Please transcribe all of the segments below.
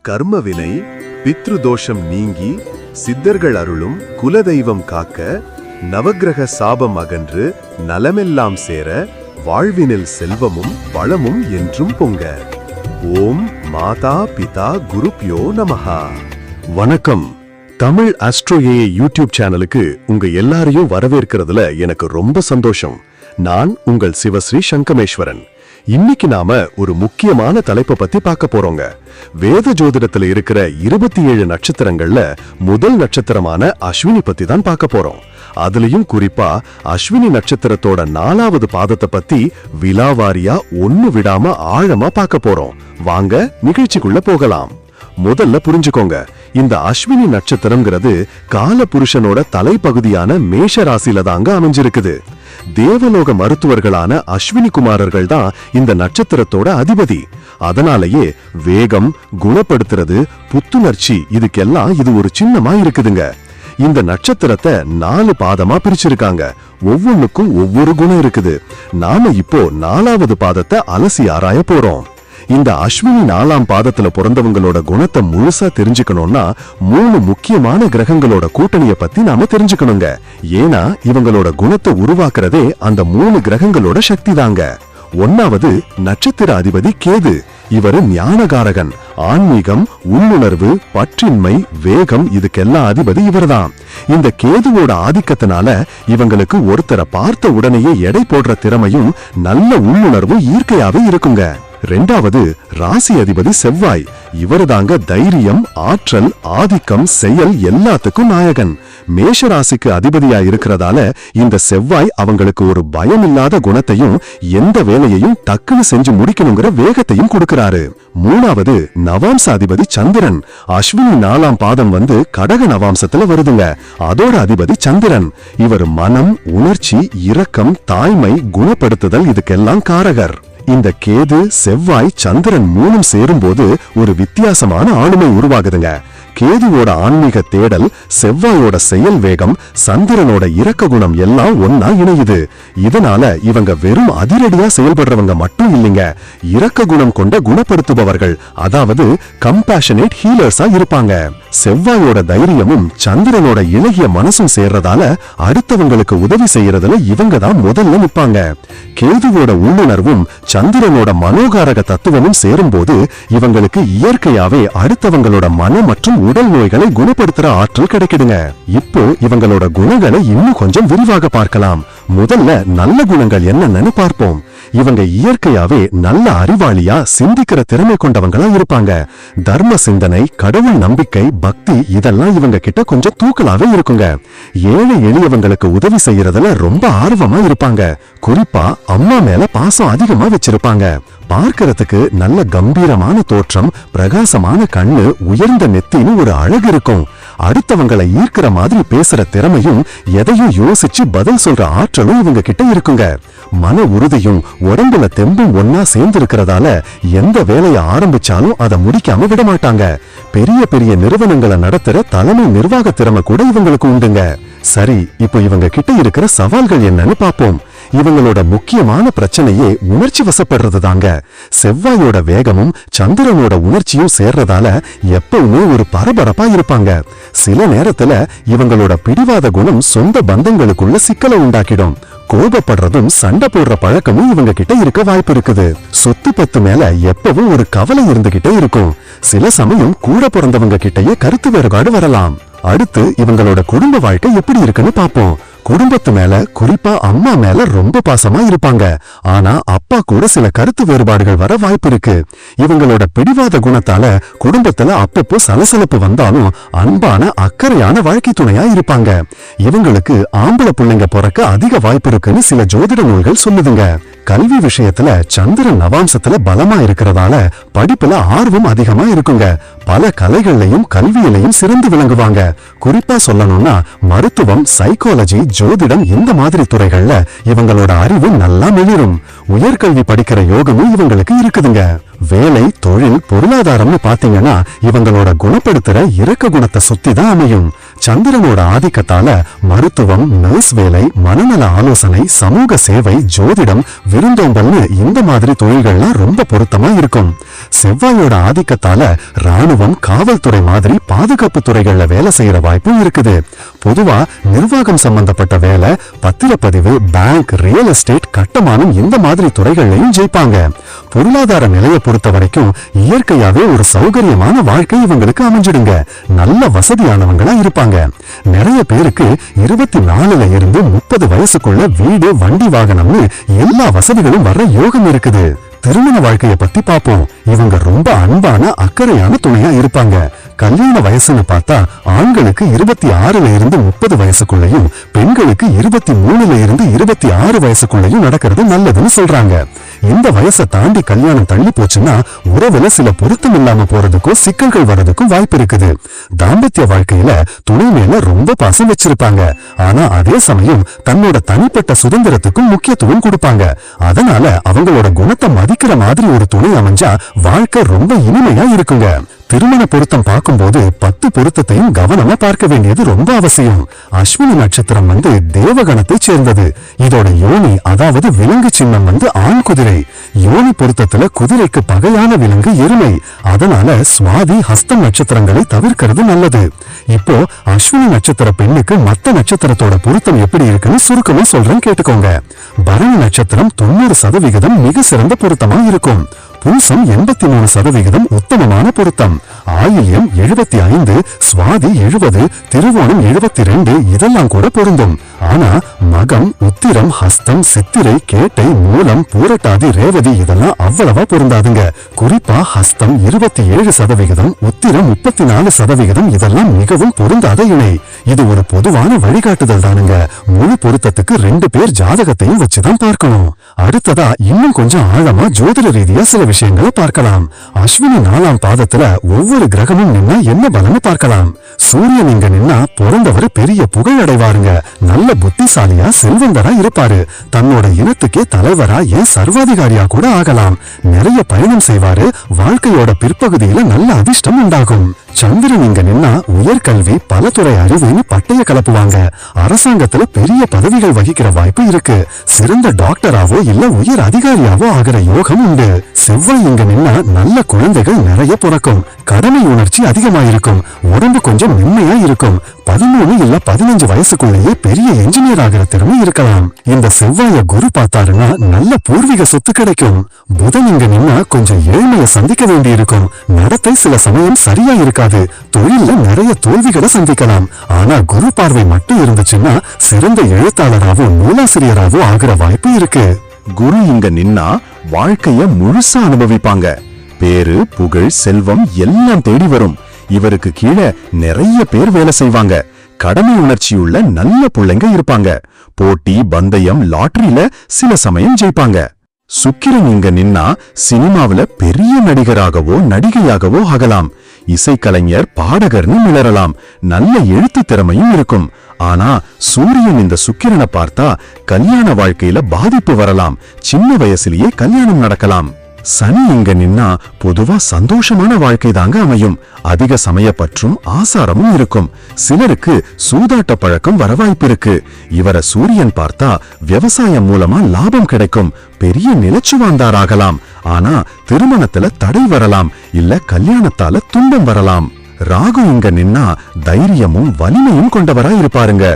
கர்மவினை பித்ருதோஷம் நீங்கி சித்தர்கள் அருளும் குலதெய்வம் காக்க நவக்கிரக சாபம் அகன்று நலமெல்லாம் சேர வாழ்வினில் செல்வமும் வளமும் என்றும் பொங்க. ஓம் மாதா பிதா குருப்யோ நமஹா. வணக்கம். தமிழ் ஆஸ்ட்ரோஏ யூடியூப் சேனலுக்கு உங்க எல்லாரையும் வரவேற்கிறதுல எனக்கு ரொம்ப சந்தோஷம். நான் உங்கள் சிவஸ்ரீ சங்கமேஸ்வரன். இன்னைக்கு நாம ஒரு முக்கியமான தலைப்பை பத்தி பார்க்க போறோங்க. வேத ஜோதிடத்துல இருக்கிற 27 நட்சத்திரங்கள்ல முதல் நட்சத்திரமான அஸ்வினி பத்தி தான் பார்க்க போறோம். அதுலயும் குறிப்பா அஸ்வினி நட்சத்திரத்தோட 4வது பாதத்தை பத்தி விலாவாரியா ஒண்ணு விடாம ஆழமா பார்க்க போறோம். வாங்க நிகழ்ச்சிக்குள்ள போகலாம். முதல்ல புரிஞ்சுக்கோங்க, இந்த அஸ்வினி நட்சத்திரம்ங்கிறது கால புருஷனோட தலைப்பகுதியான மேஷ ராசியில தாங்க அமைஞ்சிருக்குது. தேவலோக மருத்துவர்களான அஸ்வினி குமாரர்கள் தான் இந்த நட்சத்திரத்தோட அதிபதி. அதனாலேயே வேகம், குணப்படுத்துறது, புத்துணர்ச்சி இதுக்கெல்லாம் இது ஒரு சின்னமா இருக்குதுங்க. இந்த நட்சத்திரத்தை 4 பாதமா பிரிச்சிருக்காங்க. ஒவ்வொன்னுக்கும் ஒவ்வொரு குணம் இருக்குது. நாம இப்போ 4வது பாதத்தை அலசி ஆராய போறோம். இந்த அஸ்வினி 4ஆம் பாதத்துல பிறந்தவங்களோட குணத்தை முழுசா தெரிஞ்சுக்கணும்னா 3 முக்கியமான கிரகங்களோட கூட்டணியை பத்தி நாம தெரிஞ்சுக்கணுங்க. ஏன்னா இவங்களோட குணத்தை உருவாக்குறதே அந்த 3 கிரகங்களோட சக்தி தாங்க. 1வது நட்சத்திர அதிபதி கேது. இவரு ஞானகாரகன். ஆன்மீகம், உள்ளுணர்வு, பற்றின்மை, வேகம் இதுக்கெல்லாம் அதிபதி இவர்தான். இந்த கேதுவோட ஆதிக்கத்தினால இவங்களுக்கு ஒருத்தரை பார்த்த உடனேயே எடை போடுற திறமையும் நல்ல உள்ளுணர்வும் இயற்கையாவே இருக்குங்க. 2வது ராசி அதிபதி செவ்வாய். இவருதாங்க தைரியம், ஆற்றல், ஆதிக்கம், செயல் எல்லாத்துக்கும் நாயகன். மேஷ ராசிக்கு அதிபதியா இருக்கிறதால இந்த செவ்வாய் அவங்களுக்கு ஒரு பயம் இல்லாத குணத்தையும் எந்த வேலையையும் டக்குன்னு செஞ்சு முடிக்கணுங்கிற வேகத்தையும் கொடுக்கிறாரு. 3வது நவாம்ச அதிபதி சந்திரன். அஸ்வினி 4ஆம் பாதம் கடக நவாம்சத்துல வருதுங்க. அதோட அதிபதி சந்திரன். இவர் மனம், உணர்ச்சி, இரக்கம், தாய்மை, குணப்படுத்துதல் இதுக்கெல்லாம் காரகர். இந்த கேது, செவ்வாய், சந்திரன் 3ம் சேரும்போது ஒரு வித்தியாசமான ஆளுமை உருவாகுதுங்க. கேதுவோட ஆன்மீக தேடல், செவ்வாயோட செயல் வேகம், சந்திரனோட இரக்க குணம் எல்லாம் ஒன்னா இணையுது. இதனால இவங்க வெறும் அதிரடியா செயல்படுறவங்க மட்டும் இல்லைங்க, இரக்க குணம் கொண்ட குணப்படுத்துபவர்கள், அதாவது கம்பேஷனேட் ஹீலர்ஸா இருப்பாங்க. செவ்வாயோட தைரியமும் சந்திரனோட இளகிய மனசும் சேர்றதால அடுத்தவங்களுக்கு உதவி செய்யறதுல இவங்க தான் முதல்ல நிப்பாங்க. கேதுவோட உள்ளுணர்வும் சந்திரனோட மனோகாரக தத்துவமும் சேரும்போது இவங்களுக்கு இயற்கையாவே அடுத்தவங்களோட மன மற்றும் உடல் நோய்களை குணப்படுத்துற ஆற்றல் கிடைக்குதுங்க. இப்போ இவங்களோட குணங்களை இன்னும் கொஞ்சம் விரிவாக பார்க்கலாம். முதல்ல நல்ல குணங்கள் என்னன்னு பார்ப்போம். இவங்க இயற்கையாவே நல்ல அறிவாளியா சிந்திக்கிற திறமை கொண்டவங்களா இருப்பாங்க. தர்ம சிந்தனை, கடவுள் நம்பிக்கை, பக்தி இதெல்லாம் இவங்க கிட்ட கொஞ்சம் தூக்கலாவே இருக்குங்க. ஏழை எளியவங்களுக்கு உதவி செய்யறதுல ரொம்ப ஆர்வமா இருப்பாங்க. குறிப்பா அம்மா மேல பாசம் அதிகமா வச்சிருப்பாங்க. பார்க்கறதுக்கு நல்ல கம்பீரமான தோற்றம், பிரகாசமான கண்ணு, உயர்ந்த நெத்தின்னு ஒரு அழகு இருக்கும். அடுத்தவங்களை ஈர்க்கிற மாதிரி பேசுற திறமையும் எதையும் யோசிச்சு பதில் சொல்ற ஆற்றலும் இவங்க கிட்ட இருக்குங்க. மன உறுதியும் உடம்புல தெம்பும் ஒன்னா சேர்ந்து இருக்கிறதால எந்த வேலையை ஆரம்பிச்சாலும் அதை முடிக்காம விட மாட்டாங்க. பெரிய பெரிய நிறுவனங்களை நடத்துற தலைமை நிர்வாக திறமை கூட இவங்களுக்கு உண்டுங்க. சரி, இப்போ இவங்க கிட்ட இருக்கிற சவால்கள் என்னன்னு பாப்போம். இவங்களோட முக்கியமான பிரச்சனையே உணர்ச்சி வசப்படுறது தாங்க. செவ்வாயோட வேகமும் சந்திரனோட உணர்ச்சியும் சேர்றதால எப்பவுமே ஒரு பரபரப்பா இருப்பாங்க. சில நேரத்துல இவங்களோட பிடிவாத குணம் சொந்த பந்தங்களுக்குள்ள சிக்கலை உண்டாக்கிடும். கோபப்படுறதும் சண்டை போடுற பழக்கமும் இவங்க கிட்ட இருக்க வாய்ப்பு இருக்குது. சொத்து பத்து மேல எப்பவும் ஒரு கவலை இருந்துகிட்டே இருக்கும். சில சமயம் கூட பிறந்தவங்க கிட்டயே கருத்து வேறுபாடு வரலாம். அடுத்து இவங்களோட குடும்ப வாழ்க்கை எப்படி இருக்குன்னு பாப்போம். குடும்பத்து மேல, குறிப்பா அம்மா மேல ரொம்ப பாசமா இருப்பாங்க. ஆனா அப்பா கூட சில கருத்து வேறுபாடுகள் வர வாய்ப்பு இருக்கு. இவங்களோட பிடிவாத குணத்தால குடும்பத்துல அப்பப்போ சலசலப்பு வந்தாலும் அன்பான, அக்கறையான வாழ்க்கை துணையா இருப்பாங்க. இவங்களுக்கு ஆம்பளை பிள்ளைங்க பிறக்க அதிக வாய்ப்பு இருக்குன்னு சில ஜோதிட நூல்கள் சொல்லுதுங்க. கல்வி விஷயத்துல சந்திரன் நவாம்சத்துல பலமா இருக்கிறதால படிப்புல ஆர்வம் அதிகமா இருக்குங்க. பல கலைகள்லையும் கல்வியிலையும் சிறந்து விளங்குவாங்க. குறிப்பா சொல்லணும்னா மருத்துவம், சைக்காலஜி, ஜோதிடம் இந்த மாதிரி துறைகள்ல இவங்களோட அறிவு நல்லா மெளிரும். உயர்கல்வி படிக்கிற யோகமும் இவங்களுக்கு இருக்குதுங்க. வேலை, தொழில், பொருளாதாரம்னு பாத்தீங்கன்னா இவங்களோட குணப்படுத்துற இரக்க குணத்தை சுத்தி தான் அமையும். சந்திரனோட ஆதிக்கத்தால மருத்துவம், நர்ஸ் வேலை, மனநல ஆலோசனை, சமூக சேவை, ஜோதிடம், விருந்தோம்பல்னு இந்த மாதிரி தொழில்கள்லாம் ரொம்ப பொருத்தமா இருக்கும். செவ்வாயோட ஆதிக்கத்தால ராணுவம், காவல்துறை மாதிரி பாதுகாப்பு துறைகள்ல வேலை செய்யற வாய்ப்பும் இருக்குது. பொதுவா நிர்வாகம் சம்பந்தப்பட்ட வேலை, பத்திரப்பதிவு, பேங்க், ரியல் எஸ்டேட், கட்டுமானம் இந்த மாதிரி துறைகள்லயும் ஜெயிப்பாங்க. பொருளாதார நிலையை பொறுத்த வரைக்கும் இயற்கையாவே ஒரு சௌகரியமான வாழ்க்கை இவங்களுக்கு அமைஞ்சிடுங்க. நல்ல வசதியானவங்களா இருப்பாங்க. நிறைய பேருக்கு 24 இருந்து 30 வயசுக்குள்ள வீடு, வண்டி, வாகனம்னு எல்லா வசதிகளும் வர்ற யோகம் இருக்குது. திருமண வாழ்க்கைய பத்தி பாப்போம். இவங்க ரொம்ப அன்பான, அக்கறையான துணையா இருப்பாங்க. கல்யாண வயசுன்னு பார்த்தா ஆண்களுக்கு 26 இருந்து 30 வயசுக்குள்ளயும், பெண்களுக்கு 23 இருந்து 26 வயசுக்குள்ளயும் நடக்கிறது நல்லதுன்னு சொல்றாங்க. இந்த வயசை தாண்டி கல்யாணம் தள்ளி போச்சுன்னா உறவுல சில பொருத்தம் இல்லாம போறதுக்கும் சிக்கல்கள் வர்றதுக்கும் வாய்ப்பு இருக்குது. தாம்பத்திய வாழ்க்கையில துணை மேல ரொம்ப பாசம் வச்சிருப்பாங்க. ஆனா அதே சமயம் தன்னோட தனிப்பட்ட சுதந்திரத்துக்கும் முக்கியத்துவம் கொடுப்பாங்க. அதனால அவங்களோட குணத்தை மதிக்கிற மாதிரி ஒரு துணை அமைஞ்சா வாழ்க்கை ரொம்ப இனிமையா இருக்குங்க. திருமண பொருத்தம் பார்க்கும்போது 10 பொருத்தத்தையும் கவனமா பார்க்க வேண்டியது ரொம்ப அவசியம். அஸ்வினி நட்சத்திரம் தேவகணத்தை சேர்ந்தது. இதோட யோனி, அதாவது விலங்கு சின்னம் ஆண் குதிரை. யோனி பொருத்தத்துல குதிரைக்கு பகையான விலங்கு எருமை. அதனால சுவாதி, ஹஸ்தம் நட்சத்திரங்களை தவிர்க்கிறது நல்லது. இப்போ அஸ்வினி நட்சத்திர பெண்ணுக்கு மத்த நட்சத்திரத்தோட பொருத்தம் எப்படி இருக்குன்னு சுருக்கமா சொல்றேன், கேட்டுக்கோங்க. பரணி நட்சத்திரம் 90% மிக சிறந்த பொருத்தமா இருக்கும். பூசம் 83% உத்தமமான பொருத்தம். ஆயில்யம் 75, சுவாதி 70, திருவோணம் 72 இதெல்லாம் கூட பொருந்தும். ஆனா மகம், உத்திரம், ஹஸ்தம், சித்திரை, கேட்டை, மூலம், பூரட்டாதி, ரேவதி இதெல்லாம் அவ்வளவா பொருந்தாதுங்க. குறிப்பா ஹஸ்தம் 27%, உத்திரம் 34% இதெல்லாம் மிகவும் பொருந்தாத இணை. இது ஒரு பொதுவான வழிகாட்டுதல் தானுங்க. முழு பொருத்தத்துக்கு 2 பேர் ஜாதகத்தையும் வச்சுதான் பார்க்கணும். அடுத்ததா இன்னும் கொஞ்சம் ஆழமா ஜோதிட ரீதியா சில விஷயங்களை பார்க்கலாம். அஸ்வினி 4ஆம் பாதத்துல ஒவ்வொரு கிரகமும் நின்னா என்ன பலன்னு பார்க்கலாம். சூரியன் இங்க நின்னா பிறந்தவர் பெரிய புகழ் அடைவாருங்க. நல்ல புத்திசாலியா, செல்வந்தரா இருப்பாரு. தன்னோட இனத்துக்கே தலைவரா, ஏன் சர்வாதிகாரியா கூட ஆகலாம். நிறைய பயணம் செய்வாரு. வாழ்க்கையோட பிற்பகுதியில நல்ல அதிர்ஷ்டம் உண்டாகும். சந்திரன் இங்க நின்னா உயர்கல்வி, பலதுறை அறிவுன்னு பட்டைய கலப்புவாங்க. அரசாங்கத்துல பெரிய பதவிகள் வகிக்கிற வாய்ப்பு இருக்கு. சிறந்த டாக்டராவோ இல்ல உயர் அதிகாரியாவோ ஆகிற யோகம் உண்டு. செவ்வாய் இங்க நின்னா நல்ல குழந்தைகள் நிறைய பிறக்கும். கடமை உணர்ச்சி அதிகமாயிருக்கும். உடம்பு கொஞ்சம் மென்மையா இருக்கும். 13 இல்ல 15 வயசுக்குள்ளேயே பெரிய என்ஜினியர் ஆகிற திறமை இருக்கலாம். இந்த செவ்வாய குரு பார்த்தாருன்னா நல்ல பூர்வீக சொத்து கிடைக்கும். புதன் இங்க நின்னா கொஞ்சம் ஏழ்மையை சந்திக்க வேண்டி இருக்கும். நடத்தை சில சமயம் சரியா இருக்காது. தொழில்ல நிறைய தோல்விகளை சந்திக்கலாம். ஆனா குரு பார்வை மட்டும் இருந்துச்சுன்னா சிறந்த எழுத்தாளராவோ நூலாசிரியராவோ ஆகிற வாய்ப்பு இருக்கு. குரு இங்க நின்னா வாழ்க்கைய முழுசா அனுபவிப்பாங்க. பேரு, புகழ், செல்வம் எல்லாம் தேடி வரும். இவருக்கு கீழே நிறைய பேர் வேலை செய்வாங்க. கடமை உணர்ச்சியுள்ள நல்ல பிள்ளைங்க இருப்பாங்க. போட்டி, பந்தயம், லாட்டரியில சில சமயம் ஜெயிப்பாங்க. சுக்கிரன் இங்க நின்னா சினிமாவில பெரிய நடிகராகவோ நடிகையாகவோ ஆகலாம். இசைக்கலைஞர், பாடகர்னு மிளறலாம். நல்ல எழுத்து திறமையும் இருக்கும். ஆனா சூரியன் இந்த சுக்கிரனை பார்த்தா கல்யாண வாழ்க்கையில பாதிப்பு வரலாம். சின்ன வயசுலயே கல்யாணம் நடக்கலாம். சனி இங்க நின்னா பொதுவா சந்தோஷமான வாழ்க்கை தாங்க அமையும். அதிக சமயப்பற்றும் ஆசாரமும் இருக்கும். சிலருக்கு சூதாட்ட பழக்கம் வர வாய்ப்பு இருக்கு. இவரை சூரியன் பார்த்தா விவசாயம் மூலமா லாபம் கிடைக்கும். பெரிய நிலச்சுவாந்தாராகலாம். ஆனா திருமணத்துல தடை வரலாம். இல்ல கல்யாணத்தால துன்பம் வரலாம். ராகு இங்க நின்னா தைரியமும் வலிமையும் கொண்டவரா இருப்பாருங்க.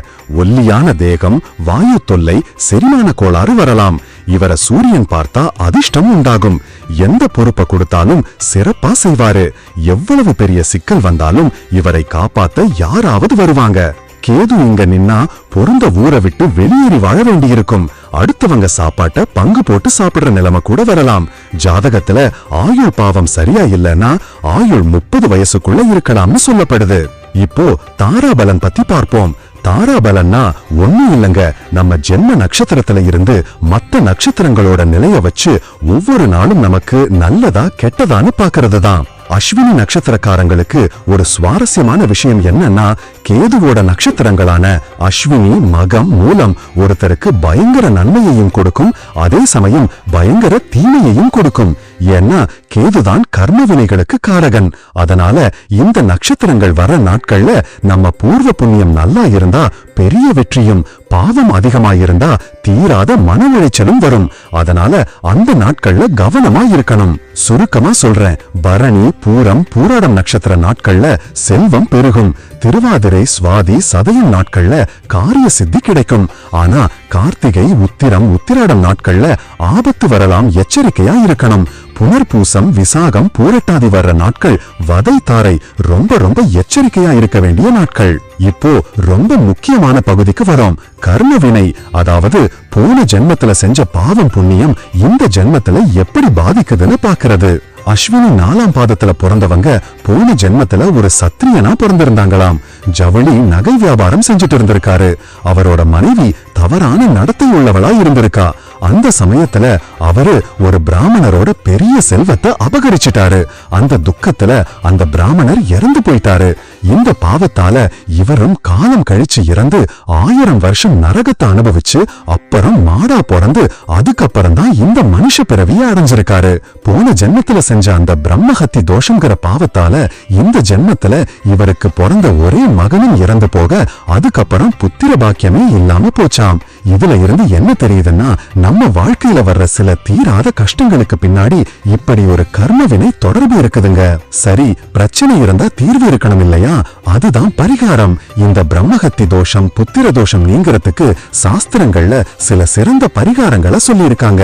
ஒல்லியான தேகம், வாயு தொல்லை, செரிமான கோளாறு வரலாம். இவரை சூரியன் பார்த்தா அதிர்ஷ்டம் உண்டாகும். எந்த பொறுப்பை கொடுத்தாலும் சிறப்பா செய்வாரு. எவ்வளவு பெரிய சிக்கல் வந்தாலும் இவரை காப்பாத்த யாராவது வருவாங்க. கேது இங்க நின்னா பொருந்த ஊரை விட்டு வெளியேறி வாழ வேண்டியிருக்கும். அடுத்தவங்க சாப்பாட்ட பங்கு போட்டு சாப்பிடுற நிலைமை கூட வரலாம். ஜாதகத்துல ஆயுள் பாவம் சரியா இல்லைன்னா ஆயுள் 30 வயசுக்குள்ள இருக்கலாம்னு சொல்லப்படுது. இப்போ தாராபலன் பத்தி பார்ப்போம். தாராபலன்னா ஒண்ணும் இல்லங்க, நம்ம ஜென்ம நட்சத்திரத்துல இருந்து மத்த நட்சத்திரங்களோட நிலைய வச்சு ஒவ்வொரு நாளும் நமக்கு நல்லதா கெட்டதான்னு பாக்குறது தான். அஸ்வினி நட்சத்திரக்காரங்களுக்கு ஒரு சுவாரஸ்யமான விஷயம் என்னன்னா, கேதுவோட நட்சத்திரங்களான அஸ்வினி, மகம், மூலம் ஒருத்தருக்கு பயங்கர நன்மையையும் கொடுக்கும், அதே சமயம் பயங்கர தீமையையும் கொடுக்கும். ஏன்னா கேதுதான் கர்ம வினைகளுக்கு காரகன். அதனால இந்த நட்சத்திரங்கள் வர நாட்கள்ல நம்ம பூர்வ புண்ணியம் நல்லா இருந்தா பெரிய வெற்றியும். பாவம் அதிகமாயிருந்தா தீராத மன உளைச்சலும் வரும். அதனால அந்த நாட்கள்ல கவனமா இருக்கணும். சுருக்கமா சொல்றேன், பரணி, பூரம், பூராடம் நட்சத்திர நாட்கள்ல செல்வம் பெருகும். திருவாதிரை, சுவாதி, சதயம் நாட்கள்ல காரிய சித்தி கிடைக்கும். ஆனா கார்த்திகை, உத்திரம், உத்திராடம் நாட்கள்ல ஆபத்து வரலாம், எச்சரிக்கையா இருக்கணும். புனர்பூசம், விசாகம், பூரட்டாதி வர்ற நாட்கள் வதை தாரை, ரொம்ப ரொம்ப எச்சரிக்கையா இருக்க வேண்டிய நாட்கள். இப்போ ரொம்ப முக்கியமான பகுதிக்கு வரோம். கர்ம வினை, அதாவது போன ஜென்மத்துல செஞ்ச பாவம் புண்ணியம் இந்த ஜென்மத்துல எப்படி பாதிக்குதுன்னு பாக்குறது. அஸ்வினி 4ஆம் பாதத்துல பிறந்தவங்க போன ஜென்மத்துல ஒரு சத்திரியனா பிறந்திருந்தாங்களாம். ஜவுளி, நகை வியாபாரம் செஞ்சுட்டு இருந்திருக்காரு. அவரோட மனைவி தவறான நடத்தை உள்ளவளா இருந்திருக்கா. அந்த சமயத்துல அவரு ஒரு பிராமணரோட பெரிய செல்வத்தை அபகரிச்சிட்டாரு. அந்த துக்கத்துல அந்த பிராமணர் இறந்து போயிட்டாரு. இந்த பாவத்தால இவரும் காலம் கழிச்சு இறந்து 1000 வருஷம் நரகத்தை அனுபவிச்சு அப்புறம் மாடா பிறந்து அதுக்கப்புறம் தான் இந்த மனுஷ பிறவியை அடைஞ்சிருக்காரு. போன ஜென்மத்துல செஞ்ச அந்த பிரம்மஹத்தி தோஷங்கிற பாவத்தால இந்த ஜென்மத்துல இவருக்கு பிறந்த ஒரே மகனும் இறந்து போக அதுக்கப்புறம் புத்திர பாக்கியமே இல்லாம போச்சாம். இதுல இருந்து என்ன தெரியுதுன்னா, நம்ம வாழ்க்கையில வர்ற சில தீராத கஷ்டங்களுக்கு பின்னாடி இப்படி ஒரு கர்ம வினை தொடர்பு இருக்குதுங்க. சரி, பிரச்சனை இருந்தா தீர்வு இருக்கணும் இல்லையா? அதுதான் பரிகாரம். இந்த பிரம்மஹத்தி தோஷம், புத்திர தோஷம் நீங்கிறதுக்கு சாஸ்திரங்கள்ல சில சிறந்த பரிகாரங்களை சொல்லி இருக்காங்க.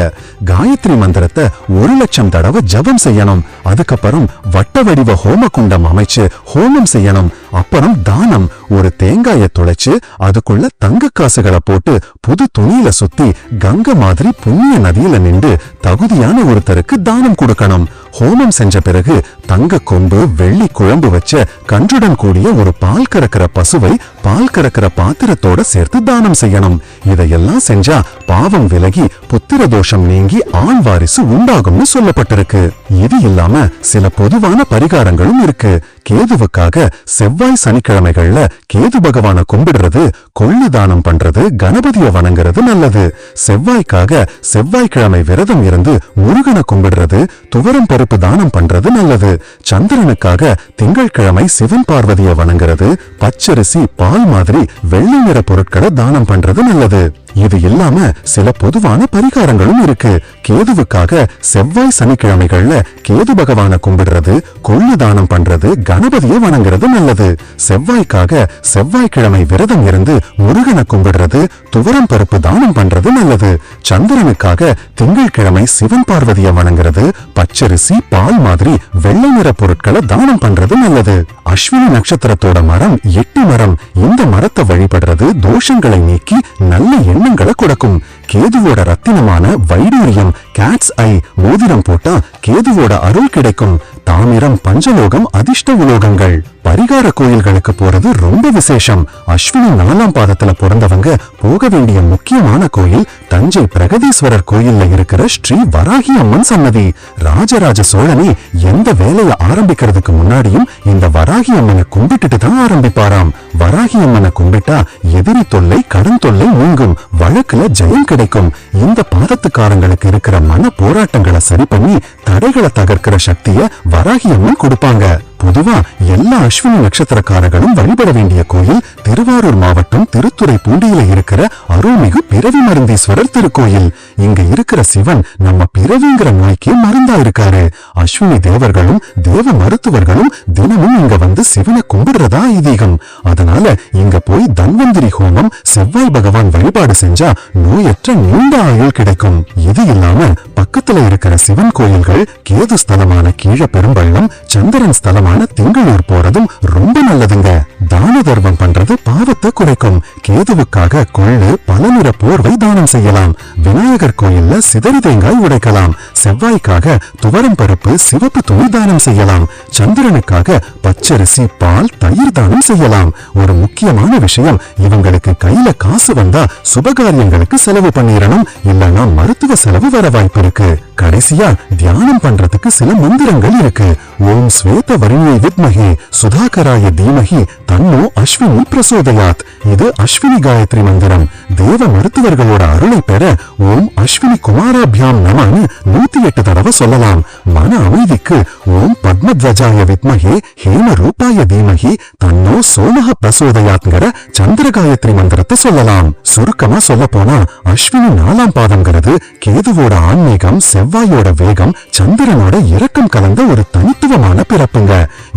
காயத்ரி மந்திரத்தை 1,00,000 தடவை ஜபம் செய்யணும். அதுக்கப்புறம் வட்ட வடிவ ஹோம குண்டம் அமைச்சு ஹோமம் செய்யணும். அப்புறம் தானம், ஒரு தேங்காயை துளைச்சு அதுக்குள்ள தங்க காசுகளை போட்டு புது துணியில சுத்தி கங்கை மாதிரி புண்ணிய நதியில நின்று தகுதியான ஒருத்தருக்கு தானம் கொடுக்கணும். ஹோமம் செஞ்ச பிறகு தங்க கொம்பு, வெள்ளி குழம்பு வச்ச கன்றுடன் கூடிய ஒரு பால் கறக்கிற பசுவை பால் கறக்கிற பாத்திரத்தோட சேர்த்து தானம் செய்யணும். இதையெல்லாம் செஞ்சா பாவம் விலகி புத்திர தோஷம் நீங்கி ஆண் வாரிசு உண்டாகும்னு சொல்லப்பட்டிருக்கு. இது இல்லாம சில பொதுவான பரிகாரங்களும் இருக்கு. கேதுவுக்காக செவ்வாய் சனிக்கிழமைகள்ல கேது பகவான கும்பிடுறது, கொள்ளு தானம் பண்றது, கணபதிய வணங்குறது நல்லது. செவ்வாய்க்காக செவ்வாய்க்கிழமை விரதம் இருந்து முருகனை கும்பிடுறது, துவரம் பருப்பு தானம் பண்றது நல்லது. சந்திரனுக்காக திங்கட்கிழமை சிவன் பார்வதிய வணங்குறது, பச்சரிசி, பால் மாதிரி வெள்ளை நிற பொருட்களை தானம் பண்றது நல்லது. இது இல்லாம சில பொதுவான பரிகாரங்களும் இருக்கு. கேதுவுக்காக செவ்வாய் சனிக்கிழமைகள்ல கேது பகவான கும்பிடுறது, கொள்ளு தானம் பண்றது, கணபதியை வணங்குறது நல்லது. செவ்வாய்க்காக செவ்வாய்க்கிழமை விரதம் இருந்து முருகனை கும்பிடுறது, துவரம் பருப்பு தானம் பண்றது நல்லது. சந்திரனுக்காக திங்கட்கிழமை சிவன் பார்வதியை வணங்குறது, பச்சரிசி, பால் மாதிரி வெள்ளை நிற பொருட்களை தானம் பண்றது நல்லது. அஸ்வினி நட்சத்திரத்தோட மரம் எட்டி மரம். இந்த மரத்தை வழிபடுறது தோஷங்களை நீக்கி நல்ல எண்ணங்களை கொடுக்கும். கேதுவோட ரத்தினமான வைடூரியம், கேட்ஸ் ஐ மோதிரம் போட்டா கேதுவோட அருள் கிடைக்கும். தாமிரம், பஞ்சலோகம் அதிர்ஷ்ட உலோகங்கள். பரிகார கோயில்களுக்கு போறது ரொம்ப விசேஷம். அஸ்வினி 4ஆம் பாதத்துல பிறந்தவங்க போக வேண்டிய முக்கியமான கோயில் தஞ்சை பிரகதீஸ்வரர் கோயில்ல இருக்கிற ஸ்ரீ வராகி அம்மன் சன்னதி. ராஜராஜ சோழனே எந்த வேலையை ஆரம்பிக்கிறதுக்கு முன்னாடியும் இந்த வராகி அம்மனை கும்பிட்டுட்டு தான் ஆரம்பிப்பாராம். வராகி அம்மனை கும்பிட்டா எதிரி தொல்லை, கடன் தொல்லை நீங்கும், வழக்குல ஜெயம் கிடைக்கும். இந்த பாதத்துக்காரங்களுக்கு இருக்கிற மன போராட்டங்களை சரி பண்ணி தடைகளை தகர்க்கிற சக்திய வராகி அம்மன் கொடுப்பாங்க. பொதுவா எல்லா அஸ்வினி நட்சத்திரக்காரர்களும் வழிபட வேண்டிய கோயில் திருவாரூர் மாவட்டம் திருத்துறை பூண்டியில இருக்கிற அருள்மிகு பிறவி மருந்தீஸ்வரர் திருக்கோயில். இங்க இருக்கிற சிவன் நம்ம பிறவிங்கிற நோய்க்கு மருந்தா இருக்காரு. அஸ்வினி தேவர்களும் தேவ மருத்துவர்களும் தினமும் இங்க வந்து சிவனை கும்பிடுறதா ஐதீகம். அதனால இங்க போய் தன்வந்திரி ஹோமம், செவ்வாய் பகவான் வழிபாடு செஞ்சா நோயற்ற நீண்ட ஆயுள் கிடைக்கும். இது இல்லாம பக்கத்துல இருக்கிற சிவன் கோயில்கள் கேது ஸ்தலமான கீழ பெரும்பள்ளம், சந்திரன் ஸ்தலமான திங்களூர் போறதும் ரொம்ப நல்லதுங்க. தான தர்மம் பண்றது பாவத்தை குறைக்கும். கேதுவுக்காக கொள்ளு, பல நிற போர்வை தானம் செய்யலாம். விநாயகர் கோயில்ல சிதறி தேங்காய் உடைக்கலாம். செவ்வாய்க்காக துவரம் பருப்பு, சிவப்பு துணி தானம் செய்யலாம். சந்திரனுக்காக பச்சரிசி, பால், தயிர் தானம் செய்யலாம். ஒரு முக்கியமான விஷயம், இவங்களுக்கு கையில காசு வந்தா சுபகாரியங்களுக்கு செலவு பண்ணிடணும், இல்லைன்னா மருத்துவ செலவு வர வாய்ப்பு இருக்கு. கடைசியா தியானம் பண்றதுக்கு சில மந்திரங்கள் இருக்கு. ஓம் ஸ்வேத வரிணியை வித்மஹே சுதாகராய தீமஹி தன்னோ அஸ்வினி பிரசோதயாத். இது அஸ்வினி காயத்ரி மந்திரம். தேவ மருத்துவர்களோட அருளை பெற ஓம் அஸ்வினி குமாராபியாம் நமன்னு 108 தடவை சொல்லலாம். மன அமைதிக்கு ஓம் பத்மத்வஜாய வித்மஹே ஹேம ரூபாய தீமஹி தன்னோ சோமஹ பிரசோதயாத்ங்கிற சந்திர காயத்ரி மந்திரத்தை சொல்லலாம். சுருக்கமா சொல்ல போனா அஸ்வினி 4ஆம் பாதம்ங்கிறது கேதுவோட ஆன்மீகம், செவ்வாயோட வேகம், சந்திரனோட இரக்கம் கலந்த ஒரு தனித்துவமான பிறப்புங்க.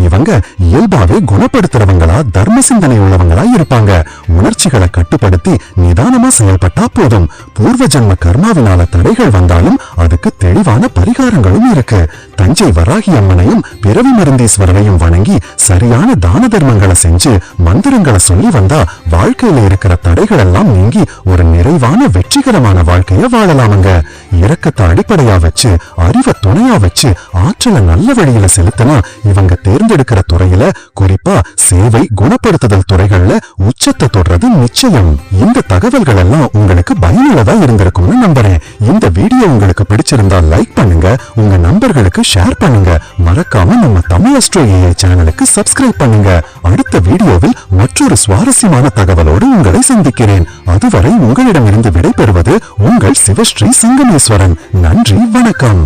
இவங்க இயல்பாவே குணப்படுத்துறவங்களா, தர்ம சிந்தனை உள்ளவங்களா இருப்பாங்க. உணர்ச்சிகளை கட்டுப்படுத்தி நிதானமா செயல்பட்டா போதும். பூர்வ ஜன்ம கர்மாவினால தடைகள் வந்தாலும் அதுக்கு தெளிவான பரிகாரங்களும் இருக்கு. தஞ்சை வராகி அம்மனையும் பிறவி மருந்தீஸ்வரரையும் வணங்கி சரியான தான தர்மங்களை செஞ்சு மந்திரங்களை சொல்லி வந்தா வாழ்க்கையில இருக்கிற தடைகள் எல்லாம் நீங்கி ஒரு நிறைவான வெற்றிகரமான வாழ்க்கைய வாழலாமுங்க. இரக்கத்தை அடிப்படையா வச்சு, அறிவை துணையா வச்சு, ஆற்றலை நல்ல வழியில செலுத்தினா இவங்க தேர்ந்தெடுக்கிற துறையில, குறிப்பா சேவை குணப்படுத்துதல் துறைகள்ல உச்சத்தை தொடர்றது நிச்சயம். இந்த தகவல்கள் எல்லாம் உங்களுக்கு பயனுள்ளதா இருந்திருக்கும்னு நம்புறேன். இந்த வீடியோ உங்களுக்கு பிடிச்சிருந்தா லைக் பண்ணுங்க, உங்க நண்பர்களுக்கு ஷேர் பண்ணுங்க. மறக்காம நம்ம தமிழ் அஸ்ட்ரோ AI சேனலுக்கு சப்ஸ்கிரைப் பண்ணுங்க. அடுத்த வீடியோவில் மற்றொரு சுவாரஸ்யமான தகவலோடு உங்களை சந்திக்கிறேன். அதுவரை உங்களிடமிருந்து விடைபெறுவது உங்கள் சிவஸ்ரீ சங்கமேஸ்வரன். நன்றி, வணக்கம்.